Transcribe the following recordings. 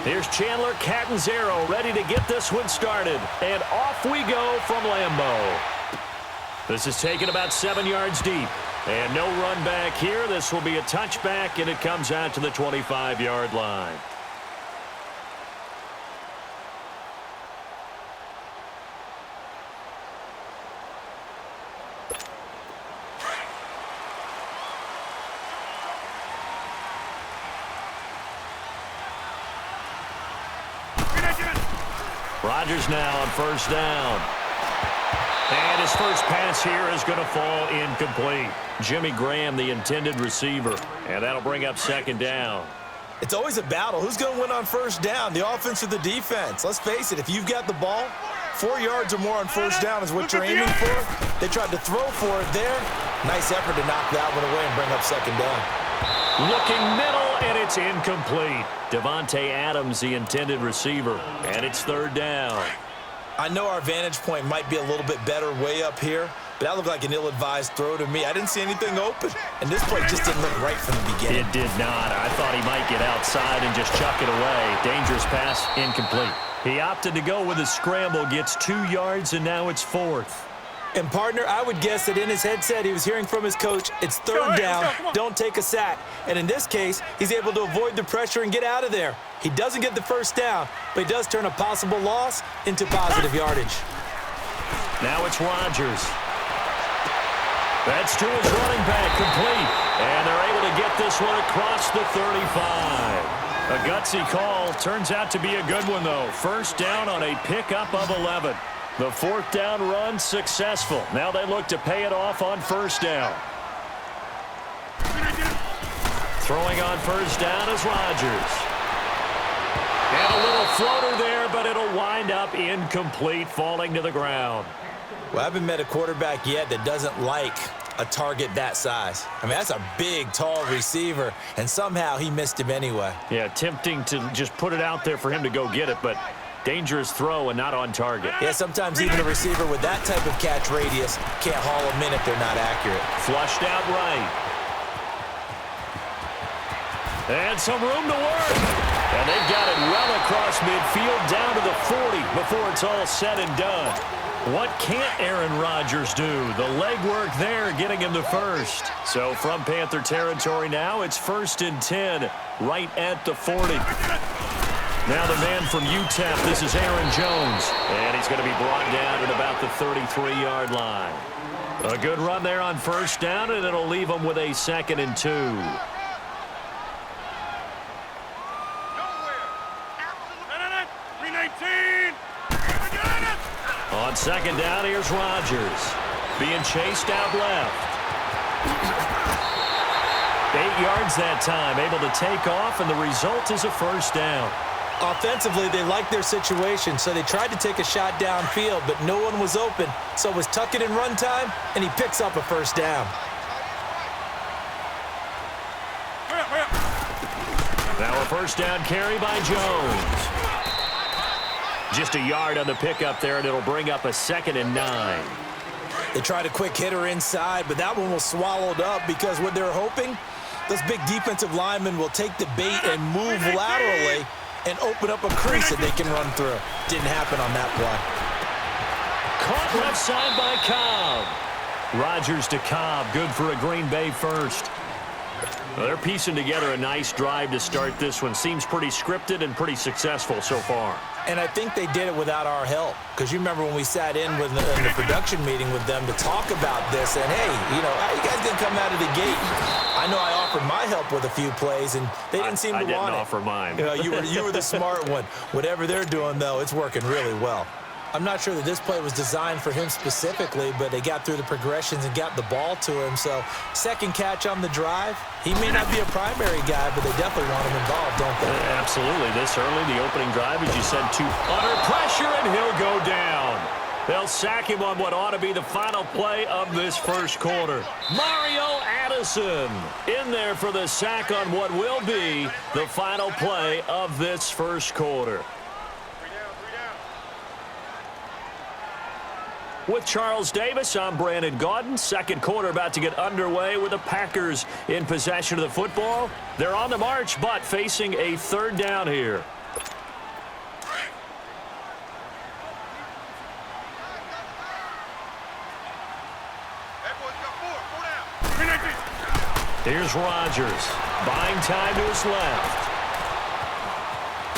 Here's Chandler Catanzaro ready to get this one started. And off we go from Lambeau. This is taken about 7 yards deep. And no run back here. This will be a touchback, and it comes out to the 25-yard line. Rodgers now on first down. And his first pass here is going to fall incomplete. Jimmy Graham, the intended receiver. And that'll bring up second down. It's always a battle. Who's going to win on first down, the offense or the defense? Let's face it, if you've got the ball, 4 yards or more on first down is what you're aiming for. They tried to throw for it there. Nice effort to knock that one away and bring up second down. Looking middle, and it's incomplete. Devontae Adams, the intended receiver, and it's third down. I know our vantage point might be a little bit better way up here, but that looked like an ill-advised throw to me. I didn't see anything open, and this play just didn't look right from the beginning. It did not. I thought he might get outside and just chuck it away. Dangerous pass, incomplete. He opted to go with a scramble, gets 2 yards, and now it's fourth. And, partner, I would guess that in his headset he was hearing from his coach, it's third down, don't take a sack. And in this case, he's able to avoid the pressure and get out of there. He doesn't get the first down, but he does turn a possible loss into positive yardage. Now it's Rodgers. That's to his running back, complete. And they're able to get this one across the 35. A gutsy call. Turns out to be a good one, though. First down on a pickup of 11. The fourth down run successful. Now they look to pay it off on first down. Throwing on first down is Rodgers. And a little floater there, but it'll wind up incomplete, falling to the ground. Well, I haven't met a quarterback yet that doesn't like a target that size. I mean, that's a big, tall receiver, and somehow he missed him anyway. Yeah, tempting to just put it out there for him to go get it, but dangerous throw and not on target. Yeah, sometimes even a receiver with that type of catch radius can't haul them in if they're not accurate. Flushed out right. And some room to work. And they've got it well across midfield down to the 40 before it's all said and done. What can't Aaron Rodgers do? The legwork there getting him to first. So from Panther territory now, it's 1st and 10 right at the 40. Now the man from UTEP, this is Aaron Jones. And he's going to be brought down at about the 33-yard line. A good run there on first down, and it'll leave him with a 2nd and 2. On second down, here's Rodgers. Being chased out left. 8 yards that time, able to take off, and the result is a first down. Offensively, they liked their situation, so they tried to take a shot downfield, but no one was open. So it was tuck it in run time, and he picks up a first down. Now a first down carry by Jones. Just a yard on the pickup there, and it'll bring up a 2nd and 9. They tried a quick hitter inside, but that one was swallowed up because what they're hoping, those big defensive linemen will take the bait and move laterally and open up a crease that they can run through. Didn't happen on that play. Caught left side by Cobb. Rodgers to Cobb, good for a Green Bay first. Well, they're piecing together a nice drive to start this one. Seems pretty scripted and pretty successful so far. And I think they did it without our help. Because you remember when we sat in with in the production meeting with them to talk about this. And, hey, you know, how you guys didn't come out of the gate? I know I offered my help with a few plays, and they didn't seem to want it. I didn't offer mine. You know, you were the smart one. Whatever they're doing, though, it's working really well. I'm not sure that this play was designed for him specifically, but they got through the progressions and got the ball to him. So, second catch on the drive. He may not be a primary guy, but they definitely want him involved, don't they? Absolutely. This early, the opening drive, as you said, under pressure, and he'll go down. They'll sack him on what ought to be the final play of this first quarter. Mario Addison in there for the sack on what will be the final play of this first quarter. With Charles Davis, I'm Brandon Gaudin. Second quarter about to get underway with the Packers in possession of the football. They're on the march, but facing a third down here. Here's Rodgers, buying time to his left.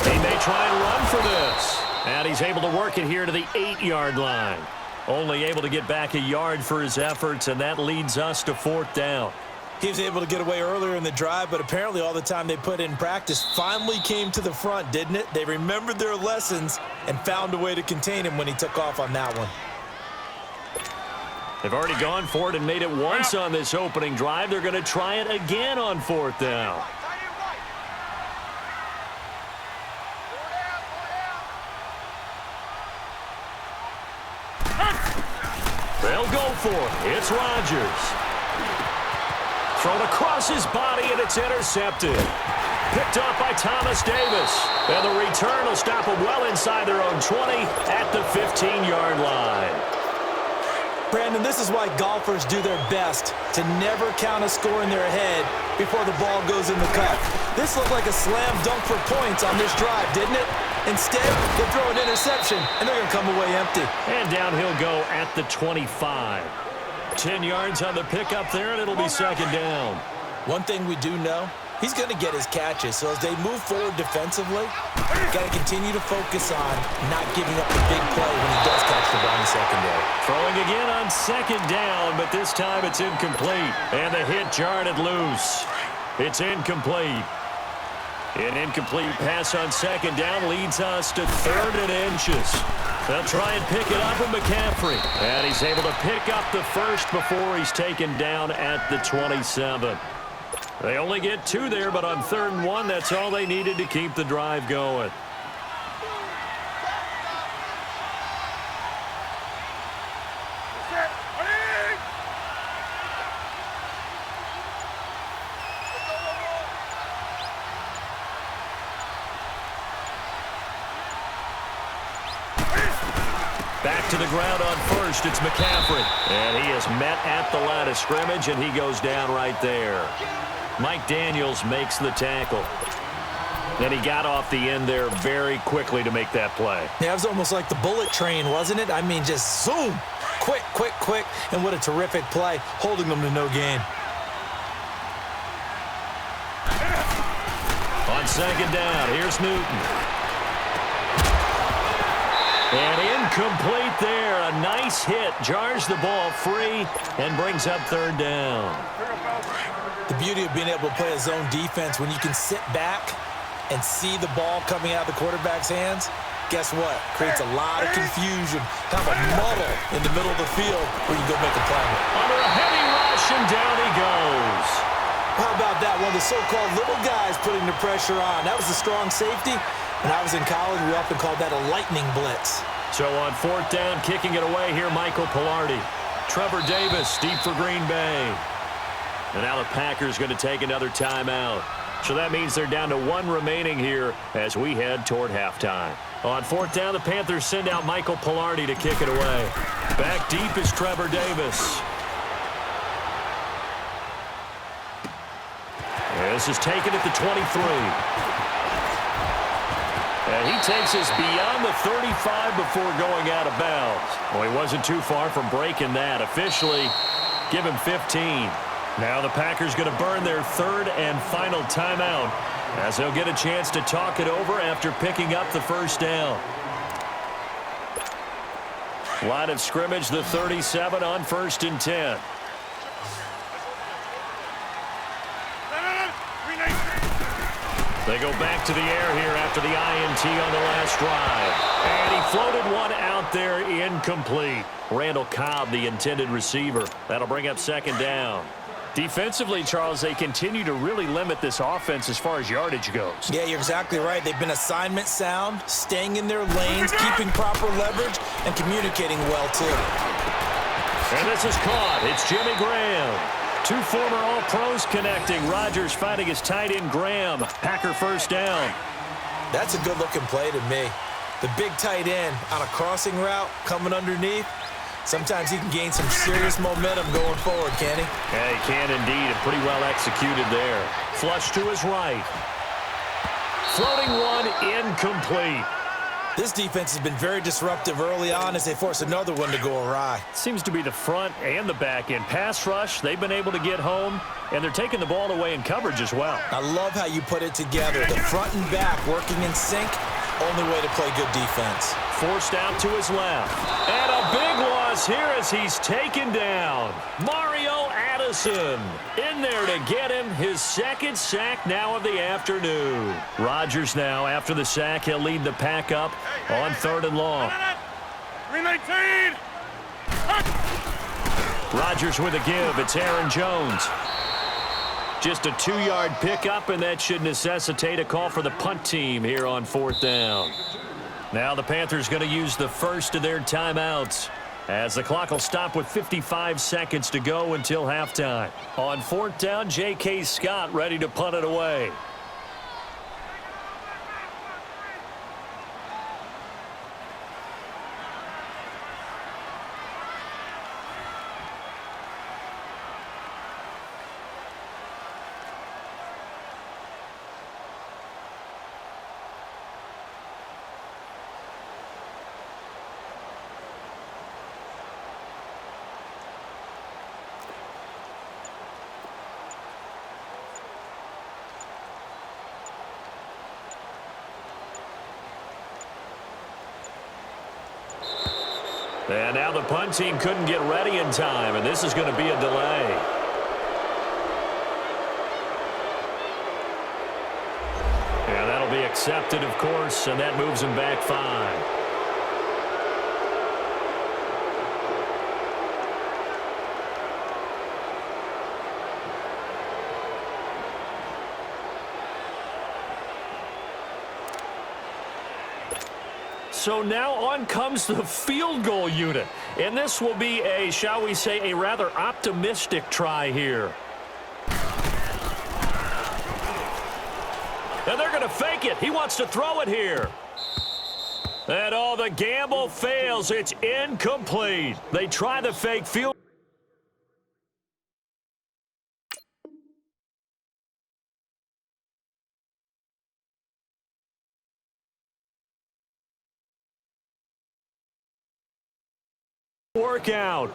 He may try and run for this. And he's able to work it here to the 8-yard line. Only able to get back a yard for his efforts, and that leads us to 4th down. He was able to get away earlier in the drive, but apparently all the time they put in practice finally came to the front, didn't it? They remembered their lessons and found a way to contain him when he took off on that one. They've already gone for it and made it once on this opening drive. They're going to try it again on 4th down. They'll go for it. It's Rodgers. Thrown across his body, and it's intercepted. Picked off by Thomas Davis. And the return will stop them well inside their own 20 at the 15-yard line. Brandon, this is why golfers do their best to never count a score in their head before the ball goes in the cup. This looked like a slam dunk for points on this drive, didn't it? Instead, they throw an interception, and they're going to come away empty. And down he'll go at the 25. 10 yards on the pickup there, and it'll be 2nd down. One thing we do know, he's going to get his catches. So as they move forward defensively, got to continue to focus on not giving up the big play when he does catch the ball in the secondary. Throwing again on 2nd down, but this time it's incomplete. And the hit jarred it loose. It's incomplete. An incomplete pass on 2nd down leads us to 3rd and inches. They'll try and pick it up with McCaffrey. And he's able to pick up the first before he's taken down at the 27. They only get 2 there, but on 3rd and 1, that's all they needed to keep the drive going. Back to the ground on 1st, it's McCaffrey. And he is met at the line of scrimmage, and he goes down right there. Mike Daniels makes the tackle. And he got off the end there very quickly to make that play. Yeah, it was almost like the bullet train, wasn't it? I mean, just zoom. Quick, quick, quick. And what a terrific play, holding them to no gain. On 2nd down, here's Newton. And incomplete there. A nice hit. Jars the ball free and brings up 3rd down. The beauty of being able to play a zone defense when you can sit back and see the ball coming out of the quarterback's hands, guess what? Creates a lot of confusion. Kind of a muddle in the middle of the field where you go make a play. Under a heavy rush, and down he goes. How about that? One of the so-called little guys putting the pressure on. That was a strong safety. When I was in college, we often called that a lightning blitz. So on 4th down, kicking it away here, Michael Pilardi. Trevor Davis, deep for Green Bay. And now the Packers going to take another timeout. So that means they're down to 1 remaining here as we head toward halftime. On 4th down, the Panthers send out Michael Pilardi to kick it away. Back deep is Trevor Davis. This is taken at the 23. And he takes us beyond the 35 before going out of bounds. Well, he wasn't too far from breaking that. Officially, give him 15. Now the Packers going to burn their 3rd and final timeout as they'll get a chance to talk it over after picking up the 1st down. Line of scrimmage, the 37 on 1st and 10. They go back to the air here after the INT on the last drive. And he floated one out there, incomplete. Randall Cobb, the intended receiver. That'll bring up 2nd down. Defensively, Charles, they continue to really limit this offense as far as yardage goes. Yeah, you're exactly right. They've been assignment sound, staying in their lanes, keeping proper leverage, and communicating well, too. And this is caught. It's Jimmy Graham. 2 former All-Pros connecting. Rodgers fighting his tight end, Graham. Packer 1st down. That's a good-looking play to me. The big tight end on a crossing route coming underneath. Sometimes he can gain some serious momentum going forward, can he? Yeah, he can indeed, and pretty well executed there. Flush to his right. Floating one, incomplete. This defense has been very disruptive early on as they force another one to go awry. Seems to be the front and the back end. Pass rush, they've been able to get home, and they're taking the ball away in coverage as well. I love how you put it together. The front and back working in sync, only way to play good defense. Forced out to his left. And a big loss here as he's taken down. Mario Addison in there to get him his second sack now of the afternoon. Rodgers now, after the sack, he'll lead the pack up on 3rd and long. 319. Rodgers with a give. It's Aaron Jones. Just a 2-yard pickup, and that should necessitate a call for the punt team here on 4th down. Now the Panthers going to use the first of their timeouts as the clock will stop with 55 seconds to go until halftime. On 4th down, J.K. Scott ready to punt it away. And now the punt team couldn't get ready in time, and this is going to be a delay. And that'll be accepted, of course, and that moves him back 5. So now on comes the field goal unit. And this will be a, shall we say, a rather optimistic try here. And they're going to fake it. He wants to throw it here. And the gamble fails. It's incomplete. They try the fake field. Workout.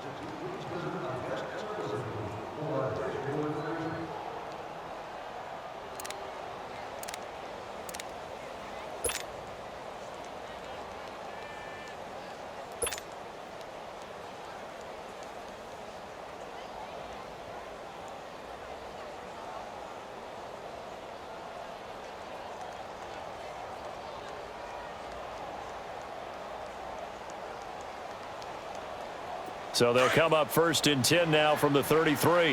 So they'll come up 1st and 10 now from the 33.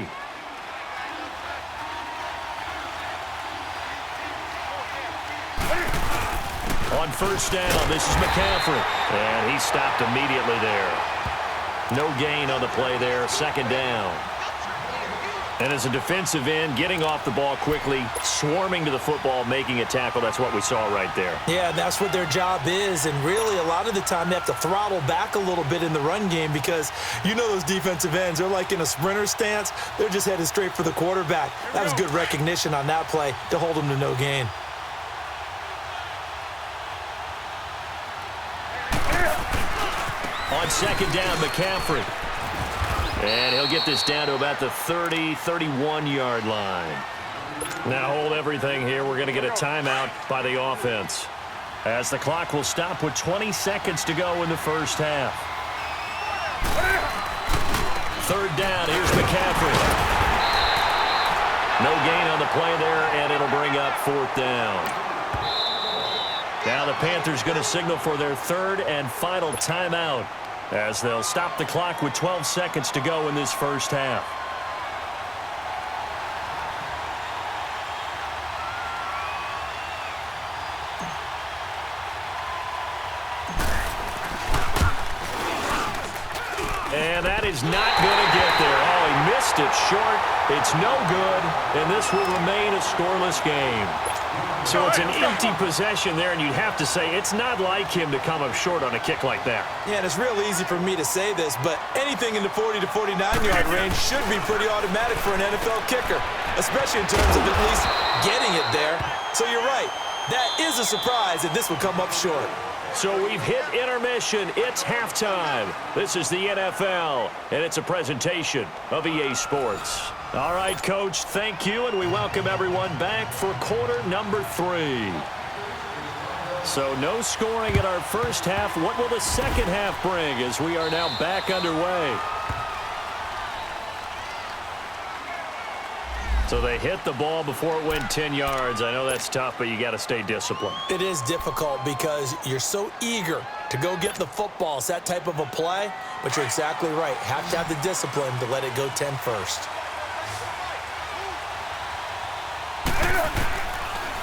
On 1st down, this is McCaffrey. And he stopped immediately there. No gain on the play there. 2nd down. And as a defensive end, getting off the ball quickly, swarming to the football, making a tackle, that's what we saw right there. Yeah, that's what their job is, and really a lot of the time they have to throttle back a little bit in the run game because you know those defensive ends, they're like in a sprinter stance. They're just headed straight for the quarterback. That was good recognition on that play to hold them to no gain. On 2nd down, McCaffrey. And he'll get this down to about the 30, 31-yard line. Now hold everything here. We're going to get a timeout by the offense as the clock will stop with 20 seconds to go in the first half. 3rd down. Here's McCaffrey. No gain on the play there, and it'll bring up 4th down. Now the Panthers going to signal for their 3rd and final timeout as they'll stop the clock with 12 seconds to go in this first half. And that is not going to get there. Oh, he missed it short. It's no good, and this will remain a scoreless game. So it's an empty possession there, and you'd have to say it's not like him to come up short on a kick like that. Yeah, and it's real easy for me to say this, but anything in the 40 to 49-yard range should be pretty automatic for an NFL kicker, especially in terms of at least getting it there. So you're right. That is a surprise that this would come up short. So we've hit intermission. It's halftime. This is the NFL, and it's a presentation of EA Sports. All right, Coach, thank you, and we welcome everyone back for quarter number 3. So no scoring in our first half. What will the second half bring as we are now back underway? So they hit the ball before it went 10 yards. I know that's tough, but you got to stay disciplined. It is difficult because you're so eager to go get the football. It's that type of a play, but you're exactly right. Have to have the discipline to let it go 10 first.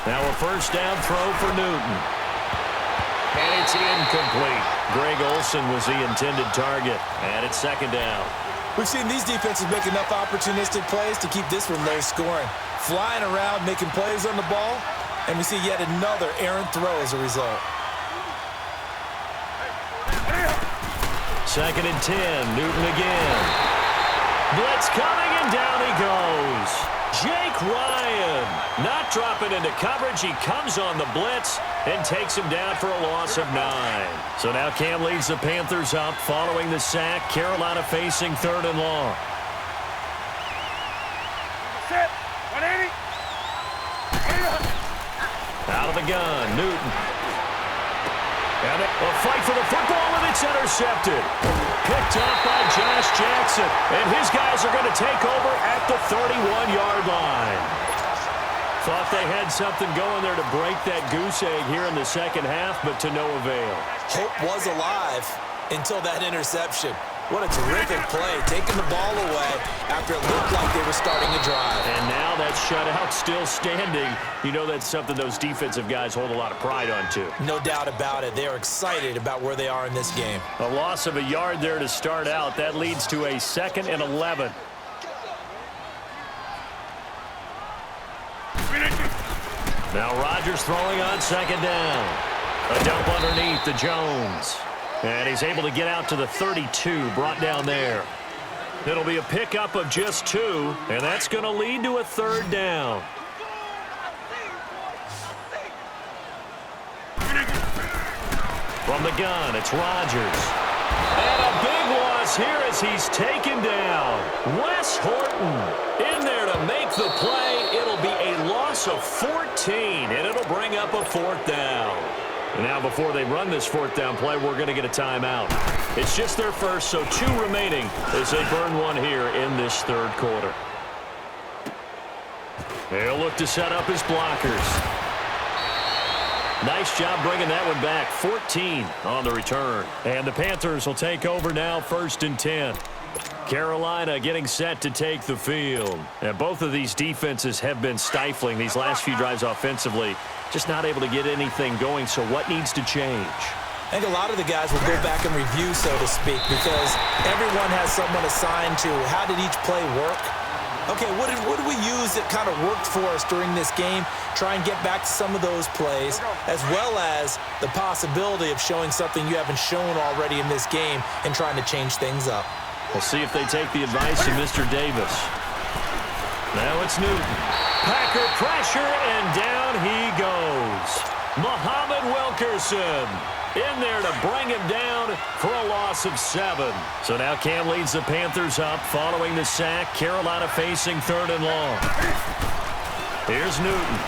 Now a first down throw for Newton. And it's incomplete. Greg Olsen was the intended target. And it's second down. We've seen these defenses make enough opportunistic plays to keep this one low scoring. Flying around, making plays on the ball, and we see yet another errant throw as a result. Second and 10. Newton again. Blitz coming, and down he goes. Jake Ryan not dropping into coverage. He comes on the blitz and takes him down for a loss of 9. So now Cam leads the Panthers up following the sack. Carolina facing 3rd and long. Set. 180. Out of the gun, Newton. And a fight for the football, and it's intercepted. Picked off by Josh Jackson. And his guys are going to take over at the 31-yard line. Thought they had something going there to break that goose egg here in the second half, but to no avail. Hope was alive until that interception. What a terrific play, taking the ball away after it looked like they were starting a drive. And now that shutout still standing. You know that's something those defensive guys hold a lot of pride on, too. No doubt about it. They are excited about where they are in this game. A loss of a yard there to start out. That leads to a 2nd and 11. Now Rodgers throwing on second down. A dump underneath to Jones. And he's able to get out to the 32, brought down there. It'll be a pickup of just 2, and that's going to lead to a 3rd down. From the gun, it's Rodgers. And a big loss here as he's taken down. Wes Horton in there to make the play. It'll be a loss of 14, and it'll bring up a 4th down. Now, before they run this 4th down play, we're going to get a timeout. It's just their first, so 2 remaining as they burn one here in this 3rd quarter. They'll look to set up his blockers. Nice job bringing that one back. 14 on the return. And the Panthers will take over now, 1st and 10. Carolina getting set to take the field. And both of these defenses have been stifling these last few drives offensively. Just not able to get anything going, so what needs to change? I think a lot of the guys will go back and review, so to speak, because everyone has someone assigned to how did each play work. Okay, what did we use that kind of worked for us during this game? Try and get back to some of those plays, as well as the possibility of showing something you haven't shown already in this game and trying to change things up. We'll see if they take the advice of Mr. Davis. Now it's Newton. Packer pressure, and down he goes. Muhammad Wilkerson in there to bring him down for a loss of 7. So now Cam leads the Panthers up following the sack. Carolina facing 3rd and long. Here's Newton.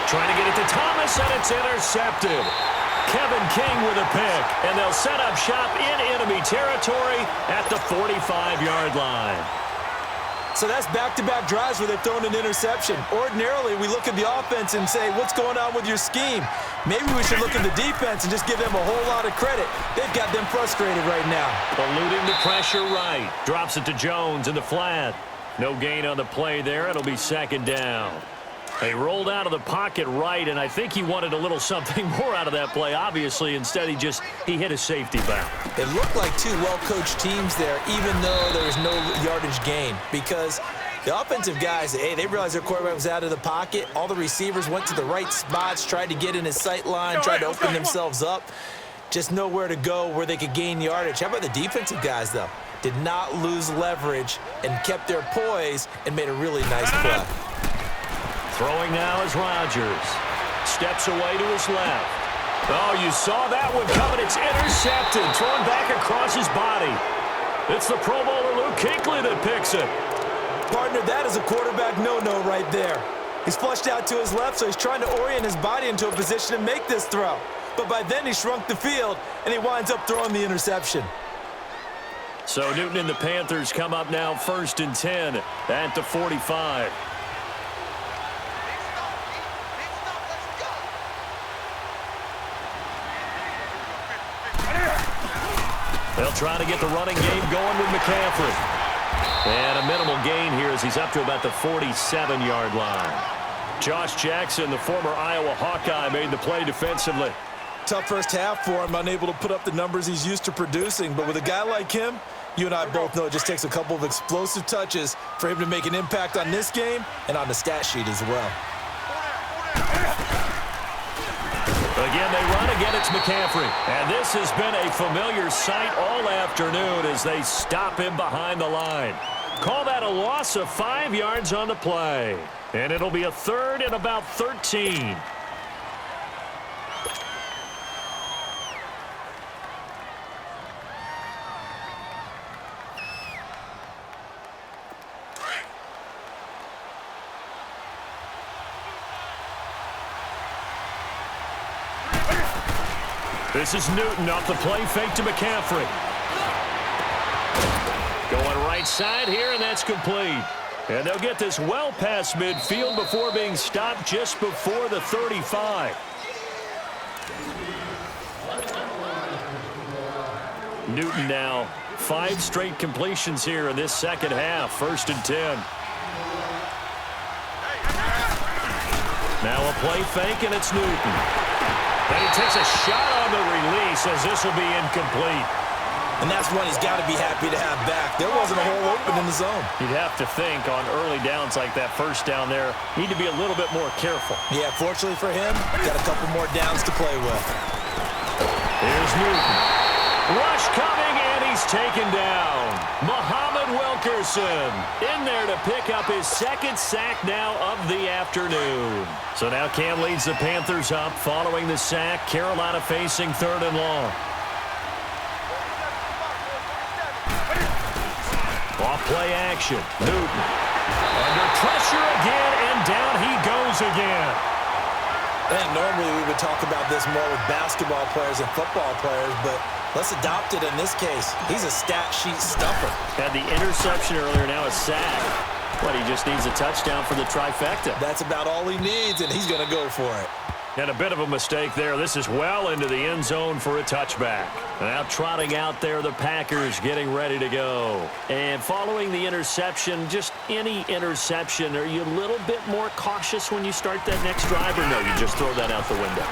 Trying to get it to Thomas, and it's intercepted. Kevin King with a pick, and they'll set up shop in enemy territory at the 45-yard line. So that's back-to-back drives where they've thrown an interception. Ordinarily, we look at the offense and say, what's going on with your scheme? Maybe we should look at the defense and just give them a whole lot of credit. They've got them frustrated right now. Eluding the pressure right. Drops it to Jones in the flat. No gain on the play there. It'll be 2nd down. They rolled out of the pocket right, and I think he wanted a little something more out of that play, obviously. Instead, he hit a safety valve. It looked like 2 well-coached teams there, even though there was no yardage gain, because the offensive guys, they realized their quarterback was out of the pocket. All the receivers went to the right spots, tried to get in his sight line, tried to open themselves up. Just nowhere to go where they could gain yardage. How about the defensive guys, though? Did not lose leverage and kept their poise and made a really nice play. Throwing now is Rodgers. Steps away to his left. Oh, you saw that one coming. It's intercepted, thrown back across his body. It's the Pro Bowler Luke Kuechly that picks it. Partner, that is a quarterback no-no right there. He's flushed out to his left, so he's trying to orient his body into a position to make this throw. But by then, he shrunk the field, and he winds up throwing the interception. So Newton and the Panthers come up now 1st and 10 at the 45. They'll try to get the running game going with McCaffrey. And a minimal gain here as he's up to about the 47-yard line. Josh Jackson, the former Iowa Hawkeye, made the play defensively. Tough first half for him, unable to put up the numbers he's used to producing. But with a guy like him, you and I both know it just takes a couple of explosive touches for him to make an impact on this game and on the stat sheet as well. Again, they run. Again, it's McCaffrey. And this has been a familiar sight all afternoon as they stop him behind the line. Call that a loss of 5 yards on the play. And it'll be a 3rd and about 13. This is Newton off the play fake to McCaffrey. Going right side here, and that's complete. And they'll get this well past midfield before being stopped just before the 35. Newton now 5 straight completions here in this second half. 1st and 10. Now a play fake, and it's Newton. And he takes a shot on the release as this will be incomplete. And that's one he's got to be happy to have back. There wasn't a hole open in the zone. You'd have to think on early downs like that first down there, need to be a little bit more careful. Yeah, fortunately for him, got a couple more downs to play with. Here's Newton. Rush coming, and he's taken down. Muhammad Wilkerson in there to pick up his 2nd sack now of the afternoon. So now Cam leads the Panthers up following the sack. Carolina facing 3rd and long. Off play action. Newton under pressure again, and down he goes again. And normally we would talk about this more with basketball players and football players, but let's adopt it in this case. He's a stat sheet stuffer. Had the interception earlier, now a sack. But he just needs a touchdown for the trifecta. That's about all he needs, and he's going to go for it. And a bit of a mistake there. This is well into the end zone for a touchback. Now trotting out there, the Packers getting ready to go. And following the interception, just any interception, are you a little bit more cautious when you start that next drive, or no, you just throw that out the window?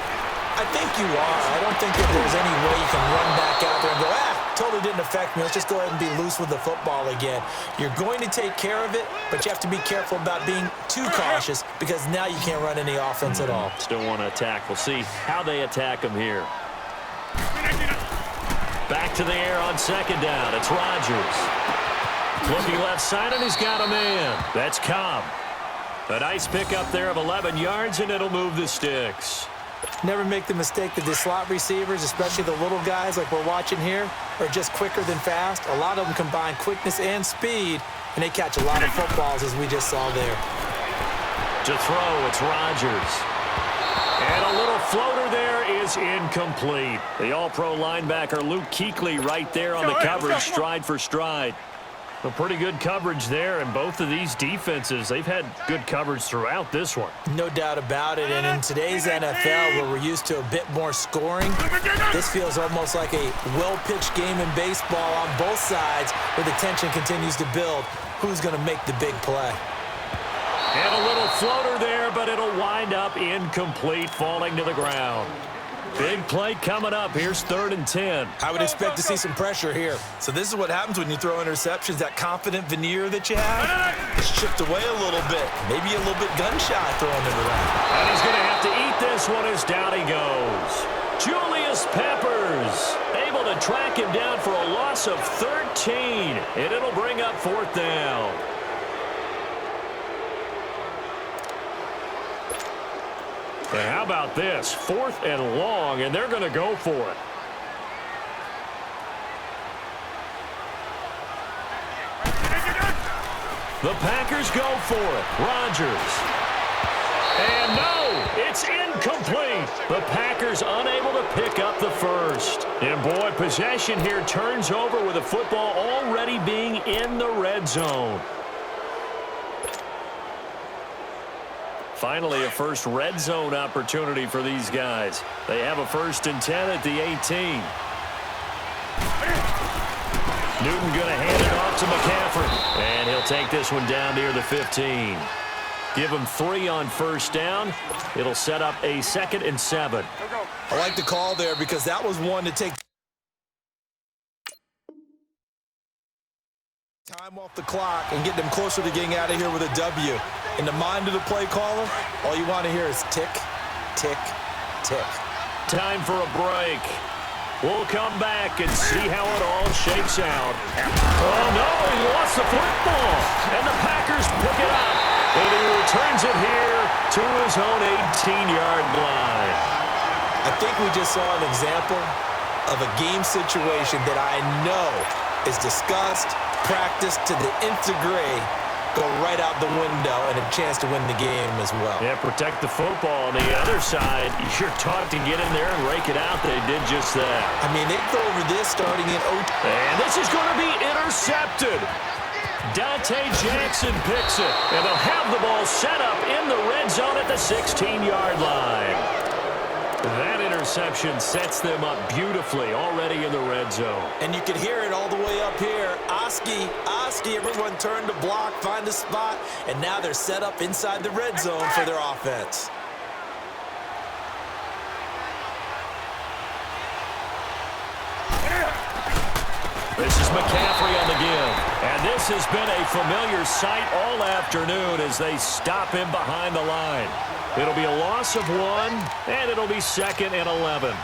I think you are. I don't think that there's any way you can run back out there and go, totally didn't affect me. Let's just go ahead and be loose with the football again. You're going to take care of it, but you have to be careful about being too cautious because now you can't run any offense at all. Still want to attack. We'll see how they attack him here. Back to the air on 2nd down. It's Rodgers. Looking left side, and he's got a man. That's Cobb. A nice pickup there of 11 yards, and it'll move the sticks. Never make the mistake that the slot receivers, especially the little guys like we're watching here, are just quicker than fast. A lot of them combine quickness and speed, and they catch a lot of footballs, as we just saw there. To throw, it's Rodgers. And a little floater there is incomplete. The all-pro linebacker Luke Kuechly right there on the coverage, stride for stride. A pretty good coverage there, and both of these defenses, they've had good coverage throughout this one. No doubt about it, and in today's NFL, where we're used to a bit more scoring, this feels almost like a well-pitched game in baseball on both sides, where the tension continues to build. Who's going to make the big play? And a little floater there, but it'll wind up incomplete, falling to the ground. Big play coming up. Here's 3rd and 10. I would expect to see some pressure here. So this is what happens when you throw interceptions. That confident veneer that you have is chipped away a little bit. Maybe a little bit gun-shy throwing it around. And he's going to have to eat this one as down he goes. Julius Peppers able to track him down for a loss of 13. And it'll bring up 4th down. And how about this? 4th and long, and they're going to go for it. The Packers go for it. Rodgers. And no, it's incomplete. The Packers unable to pick up the first. And boy, possession here turns over with the football already being in the red zone. Finally, a first red zone opportunity for these guys. They have a 1st and 10 at the 18. Newton going to hand it off to McCaffrey. And he'll take this one down near the 15. Give him 3 on 1st down. It'll set up a 2nd and 7. I like the call there because that was one to take time off the clock and get them closer to getting out of here with a W. In the mind of the play caller, all you want to hear is tick, tick, tick. Time for a break. We'll come back and see how it all shakes out. Oh, no, he lost the football. And the Packers pick it up. And he returns it here to his own 18-yard line. I think we just saw an example of a game situation that I know is discussed, practiced to the nth degree, go right out the window, and a chance to win the game as well. Yeah, protect the football. On the other side, you're taught to get in there and rake it out. They did just that. I mean, they go over this starting in OT. And this is going to be intercepted. Dante Jackson picks it, and they'll have the ball set up in the red zone at the 16-yard line. That interception sets them up beautifully already in the red zone. And you can hear it all the way up here. Oski, everyone turned to block, find a spot, and now they're set up inside the red zone for their offense. This is McCaffrey on the give. And this has been a familiar sight all afternoon as they stop him behind the line. It'll be a loss of 1, and it'll be 2nd and 11.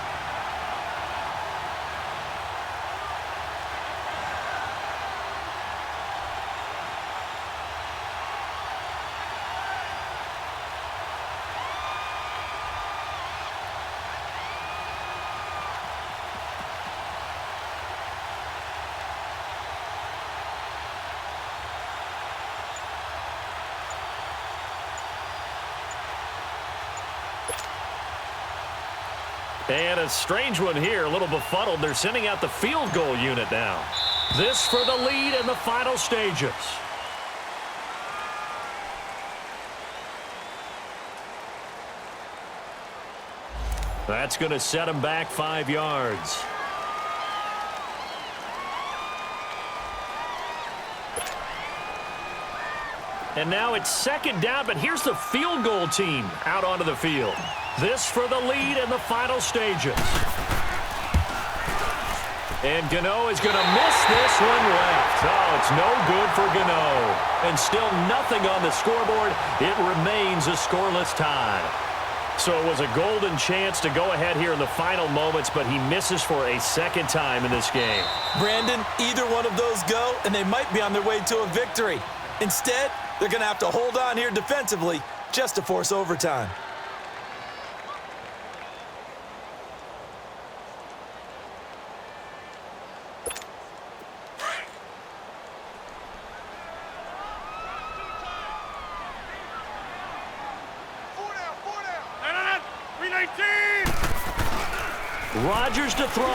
And a strange one here, a little befuddled. They're sending out the field goal unit now. This for the lead in the final stages. That's going to set them back 5 yards. And now it's 2nd down, but here's the field goal team out onto the field. This for the lead in the final stages. And Gano is going to miss this one left. Oh, it's no good for Gano. And still nothing on the scoreboard. It remains a scoreless tie. So it was a golden chance to go ahead here in the final moments, but he misses for a 2nd time in this game. Brandon, either one of those go, and they might be on their way to a victory. Instead, they're going to have to hold on here defensively just to force overtime. Rodgers to throw.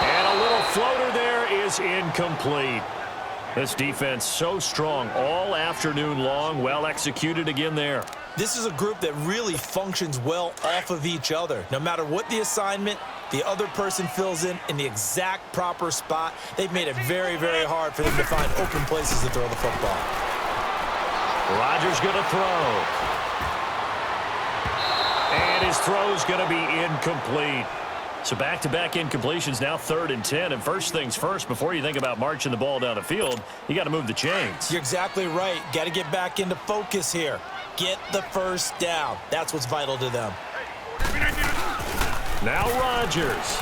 And a little floater there is incomplete. This defense so strong all afternoon long. Well executed again there. This is a group that really functions well off of each other. No matter what the assignment, the other person fills in the exact proper spot. They've made it very, very hard for them to find open places to throw the football. Rodgers going to throw. And his throw's going to be incomplete. So back-to-back incompletions, now 3rd and 10. And first things first, before you think about marching the ball down the field, you got to move the chains. You're exactly right. Got to get back into focus here. Get the first down. That's what's vital to them. Now Rodgers.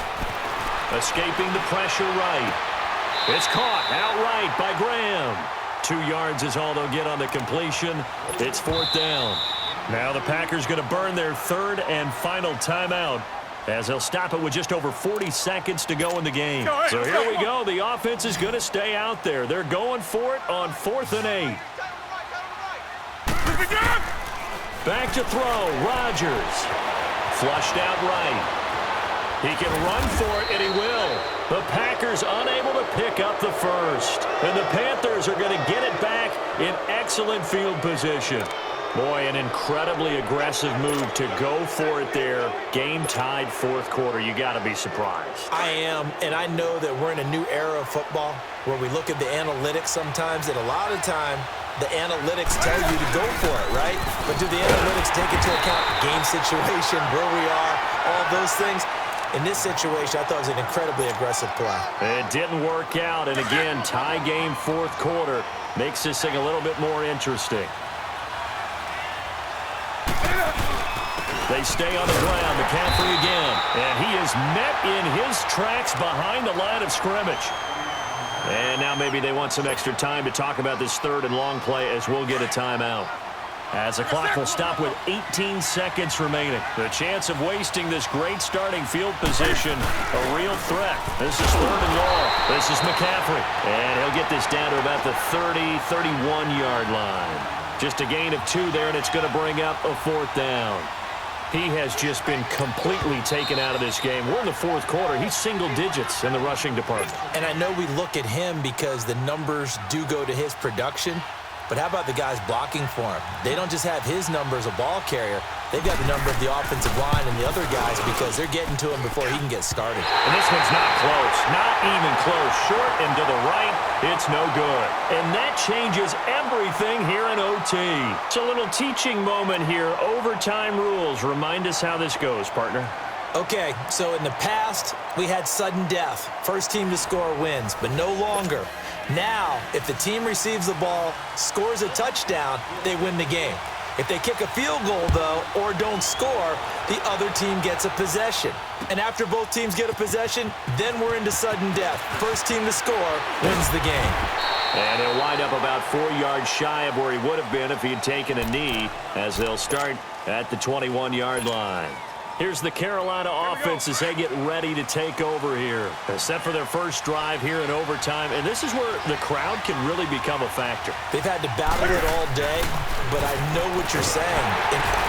Escaping the pressure right. It's caught outright by Graham. 2 yards is all they'll get on the completion. It's 4th down. Now the Packers going to burn their third and final timeout as they'll stop it with just over 40 seconds to go in the game. So here we go. The offense is going to stay out there. They're going for it on 4th and 8. Back to throw. Rodgers. Flushed out right. He can run for it, and he will. The Packers unable to pick up the first. And the Panthers are going to get it back in excellent field position. Boy, an incredibly aggressive move to go for it there. Game tied 4th quarter. You got to be surprised. I am, and I know that we're in a new era of football where we look at the analytics sometimes, and a lot of time the analytics tell you to go for it, right? But do the analytics take into account game situation, where we are, all those things? In this situation, I thought it was an incredibly aggressive play. It didn't work out, and again, tie game 4th quarter makes this thing a little bit more interesting. They stay on the ground. McCaffrey again. And he is met in his tracks behind the line of scrimmage. And now maybe they want some extra time to talk about this 3rd and long play as we'll get a timeout. As the clock will stop with 18 seconds remaining. The chance of wasting this great starting field position, a real threat. This is 3rd and long. This is McCaffrey. And he'll get this down to about the 30, 31-yard line. Just a gain of 2 there, and it's going to bring up a 4th down. He has just been completely taken out of this game. We're in the 4th quarter. He's single digits in the rushing department. And I know we look at him because the numbers do go to his production. But how about the guys blocking for him? They don't just have his number as a ball carrier. They've got the number of the offensive line and the other guys because they're getting to him before he can get started. And this one's not close. Not even close. Short and to the right. It's no good. And that changes everything here in OT. It's a little teaching moment here. Overtime rules. Remind us how this goes, partner. Okay, so in the past, we had sudden death. First team to score wins, but no longer. Now, if the team receives the ball, scores a touchdown, they win the game. If they kick a field goal, though, or don't score, the other team gets a possession. And after both teams get a possession, then we're into sudden death. First team to score wins the game. And he'll wind up about 4 yards shy of where he would have been if he had taken a knee, as they'll start at the 21-yard line. Here's the Carolina offense as they get ready to take over here. They're set for their first drive here in overtime, and this is where the crowd can really become a factor. They've had to battle it all day, but I know what you're saying.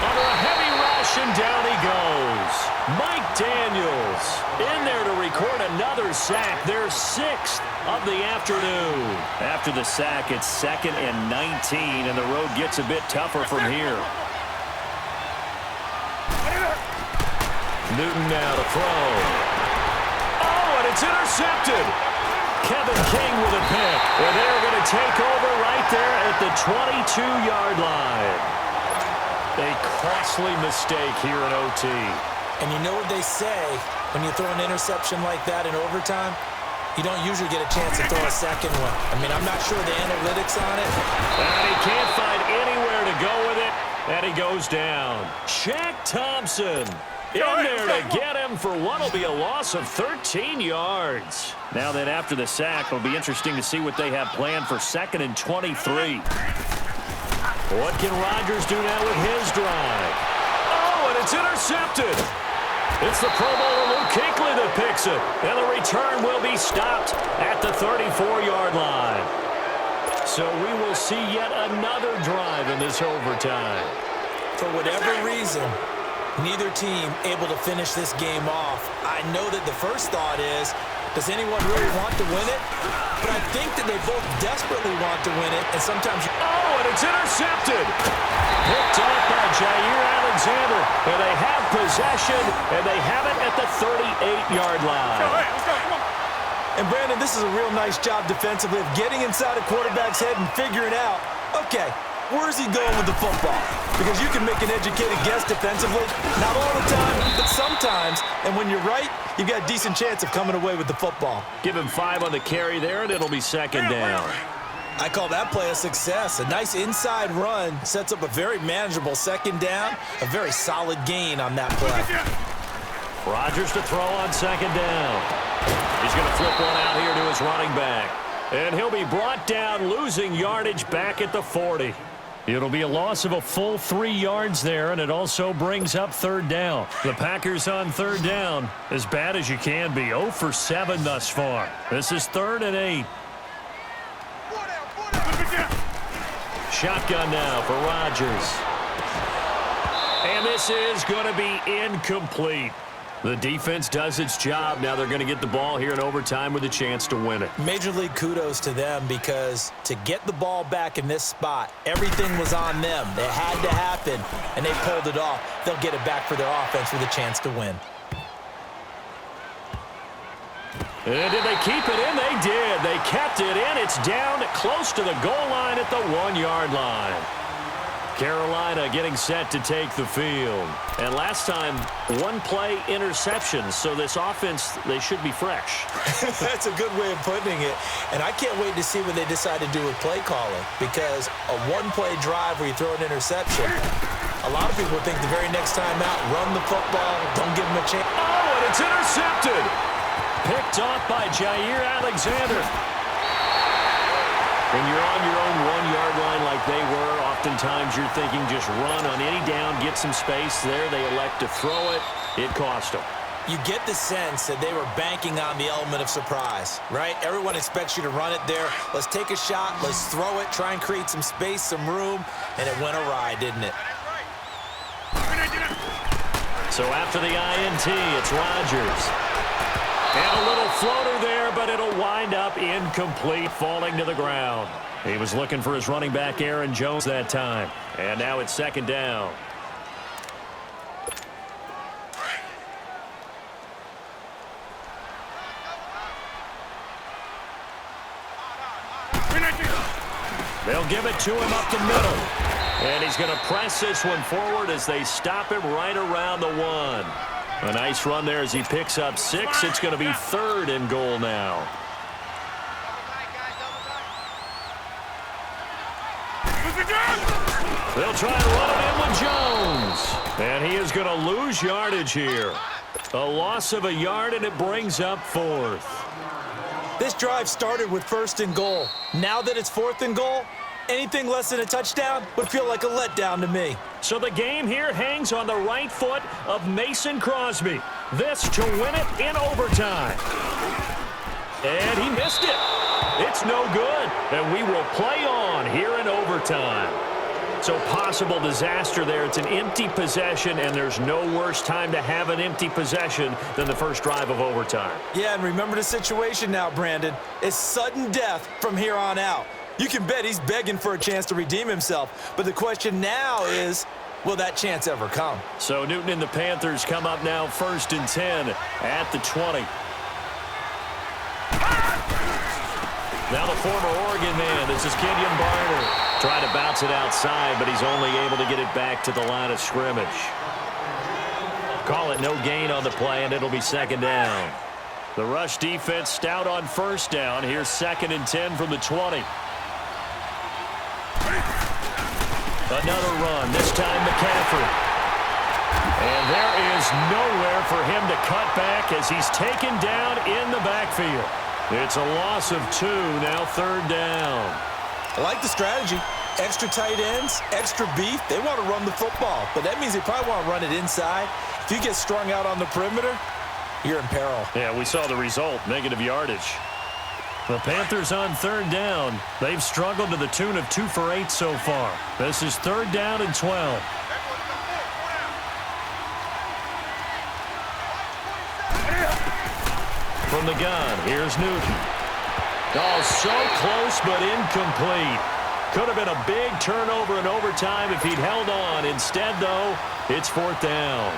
Under a heavy rush, and down he goes. Mike Daniels in there to record another sack. Their 6th of the afternoon. After the sack, it's 2nd and 19, and the road gets a bit tougher from here. Newton now to throw. Oh, and it's intercepted. Kevin King with a pick. And they're going to take over right there at the 22-yard line. A costly mistake here in OT. And you know what they say, when you throw an interception like that in overtime, you don't usually get a chance to throw a second one. I mean, I'm not sure the analytics on it. And he can't find anywhere to go with it, and he goes down. Shaq Thompson in there to get him for what will be a loss of 13 yards. Now then, after the sack, it'll be interesting to see what they have planned for 2nd and 23. What can Rodgers do now with his drive? Oh, and it's intercepted. It's the Pro Bowler Luke Kuechly that picks it. And the return will be stopped at the 34-yard line. So we will see yet another drive in this overtime. For whatever reason, neither team able to finish this game off. I know that the first thought is, does anyone really want to win it? But I think that they both desperately want to win it, and sometimes... Oh, and it's intercepted! Picked up by Jair Alexander, and they have possession, and they have it at the 38-yard line. And Brandon, this is a real nice job defensively of getting inside a quarterback's head and figuring out, okay, where's he going with the football? Because you can make an educated guess defensively, not all the time, but sometimes. And when you're right, you've got a decent chance of coming away with the football. Give him 5 on the carry there, and it'll be 2nd down. I call that play a success. A nice inside run sets up a very manageable 2nd down, a very solid gain on that play. Rodgers to throw on 2nd down. He's going to flip one out here to his running back. And he'll be brought down, losing yardage back at the 40. It'll be a loss of a full 3 yards there, and it also brings up third down. The Packers on third down, as bad as you can be, 0 for 7 thus far. This is 3rd and 8. Shotgun now for Rodgers. And this is going to be incomplete. The defense does its job. Now they're going to get the ball here in overtime with a chance to win it. Major league kudos to them, because to get the ball back in this spot, everything was on them. It had to happen, and they pulled it off. They'll get it back for their offense with a chance to win. And did they keep it in? They did. They kept it in. It's down close to the goal line at the 1-yard line. Carolina getting set to take the field. And last time, 1-play interception. So this offense, they should be fresh. That's a good way of putting it. And I can't wait to see what they decide to do with play calling, because a 1-play drive where you throw an interception, a lot of people think the very next time out, run the football, don't give them a chance. Oh, and it's intercepted. Picked off by Jair Alexander. When you're on your own 1-yard line like they were, oftentimes you're thinking just run on any down, get some space. There they elect to throw it. It cost them. You get the sense that they were banking on the element of surprise, right? Everyone expects you to run it there. Let's take a shot. Let's throw it. Try and create some space, some room. And it went awry, didn't it? So after the INT, it's Rodgers. And a little floater there, but it'll wind up incomplete, falling to the ground. He was looking for his running back, Aaron Jones, that time. And now it's 2nd down. They'll give it to him up the middle. And he's going to press this one forward as they stop him right around the 1. A nice run there as he picks up 6. It's going to be 3rd and goal now. They'll try and run it in with Jones. And he is going to lose yardage here. A loss of a yard, and it brings up 4th. This drive started with 1st and goal. Now that it's 4th and goal, anything less than a touchdown would feel like a letdown to me. So the game here hangs on the right foot of Mason Crosby. This to win it in overtime. And he missed it. It's no good. And we will play on here in overtime. So possible disaster there. It's an empty possession, and there's no worse time to have an empty possession than the first drive of overtime. Yeah, and remember the situation now, Brandon. It's sudden death from here on out. You can bet he's begging for a chance to redeem himself. But the question now is, will that chance ever come? So Newton and the Panthers come up now 1st and 10 at the 20. Now the former Oregon man, this is Kenyon Barner. Trying to bounce it outside, but he's only able to get it back to the line of scrimmage. Call it no gain on the play, and it'll be 2nd down. The rush defense stout on 1st down. Here's 2nd and 10 from the 20. Another run, this time McCaffrey. And there is nowhere for him to cut back as he's taken down in the backfield. It's a loss of 2, now 3rd down. I like the strategy. Extra tight ends, extra beef. They want to run the football, but that means they probably want to run it inside. If you get strung out on the perimeter, you're in peril. Yeah, we saw the result, negative yardage. The Panthers on 3rd down. They've struggled to the tune of 2 for 8 so far. This is 3rd down and 12. From the gun, here's Newton. Oh, so close but incomplete. Could have been a big turnover in overtime if he'd held on. Instead, though, it's 4th down.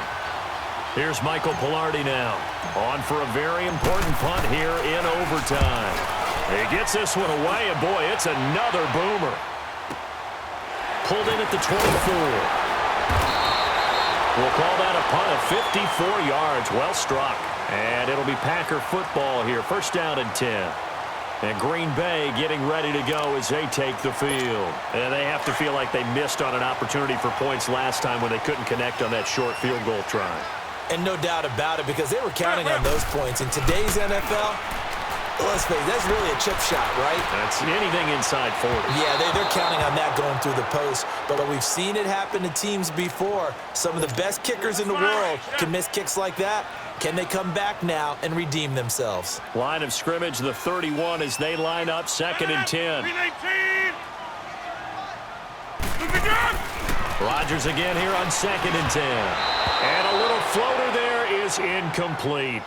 Here's Michael Pilardi now. On for a very important punt here in overtime. He gets this one away, and boy, it's another boomer. Pulled in at the 24. We'll call that a punt of 54 yards. Well struck. And it'll be Packer football here. 1st down and 10. And Green Bay getting ready to go as they take the field. And they have to feel like they missed on an opportunity for points last time when they couldn't connect on that short field goal try. And no doubt about it, because they were counting on those points. In today's NFL, Let's face it, that's really a chip shot, right? That's anything inside 40. Yeah, they're counting on that going through the post. But we've seen it happen to teams before. Some of the best kickers in the world can miss kicks like that. Can they come back now and redeem themselves? Line of scrimmage, the 31 as they line up 2nd and 10. Rodgers again here on 2nd and 10. And a little floater there is incomplete.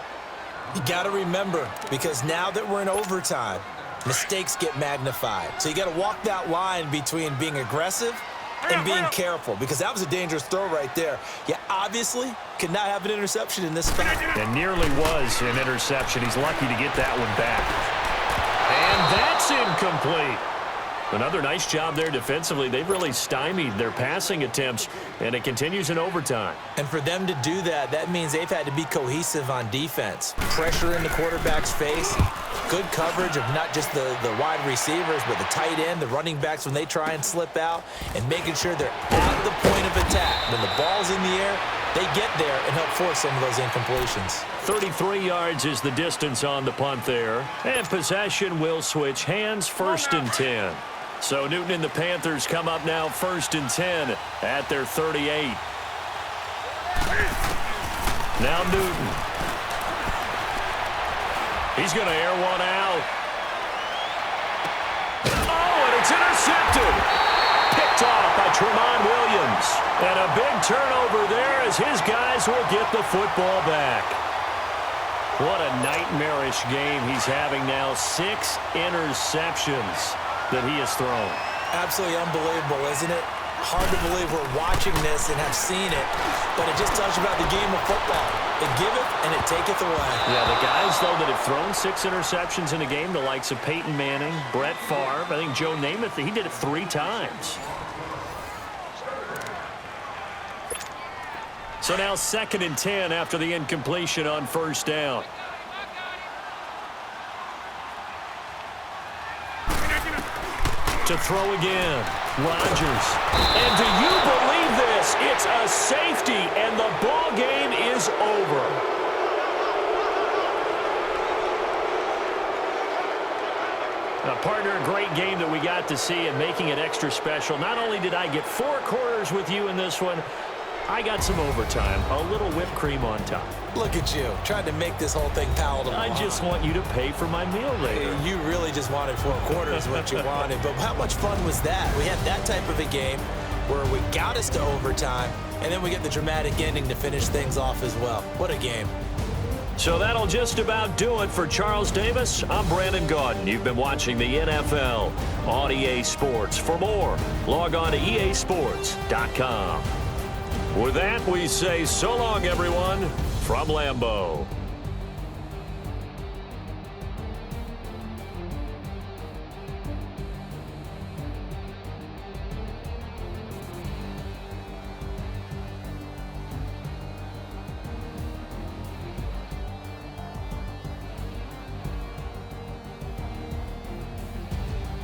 You got to remember, because now that we're in overtime, mistakes get magnified. So you got to walk that line between being aggressive and being careful, because that was a dangerous throw right there. You obviously could not have an interception in this spot. And nearly was an interception. He's lucky to get that one back. And that's incomplete. Another nice job there defensively. They've really stymied their passing attempts, and it continues in overtime. And for them to do that, that means they've had to be cohesive on defense. Pressure in the quarterback's face, good coverage of not just the wide receivers, but the tight end, the running backs when they try and slip out, and making sure they're at the point of attack. When the ball's in the air, they get there and help force some of those incompletions. 33 yards is the distance on the punt there. And possession will switch hands, 1st and 10. So Newton and the Panthers come up now 1st and 10 at their 38. Now Newton. He's going to air one out. Oh, and it's intercepted. Picked off by Tramon Williams. And a big turnover there as his guys will get the football back. What a nightmarish game he's having now. 6 interceptions that he has thrown. Absolutely unbelievable, isn't it? Hard to believe we're watching this and have seen it, but it just tells you about the game of football. It giveth and it taketh away. Yeah, the guys, though, that have thrown 6 interceptions in a game, the likes of Peyton Manning, Brett Favre, I think Joe Namath, he did it 3 times. So now 2nd and 10 after the incompletion on 1st down. To throw again, Rodgers. And do you believe this? It's a safety, and the ball game is over. Now, partner, a great game that we got to see and making it extra special. Not only did I get 4 quarters with you in this one, I got some overtime, a little whipped cream on top. Look at you, trying to make this whole thing palatable. I just want you to pay for my meal later. You really just wanted 4 quarters what you wanted. But how much fun was that? We had that type of a game where we got us to overtime, and then we get the dramatic ending to finish things off as well. What a game. So that'll just about do it for Charles Davis. I'm Brandon Gaudin. You've been watching the NFL on EA Sports. For more, log on to easports.com. With that, we say so long, everyone, from Lambeau.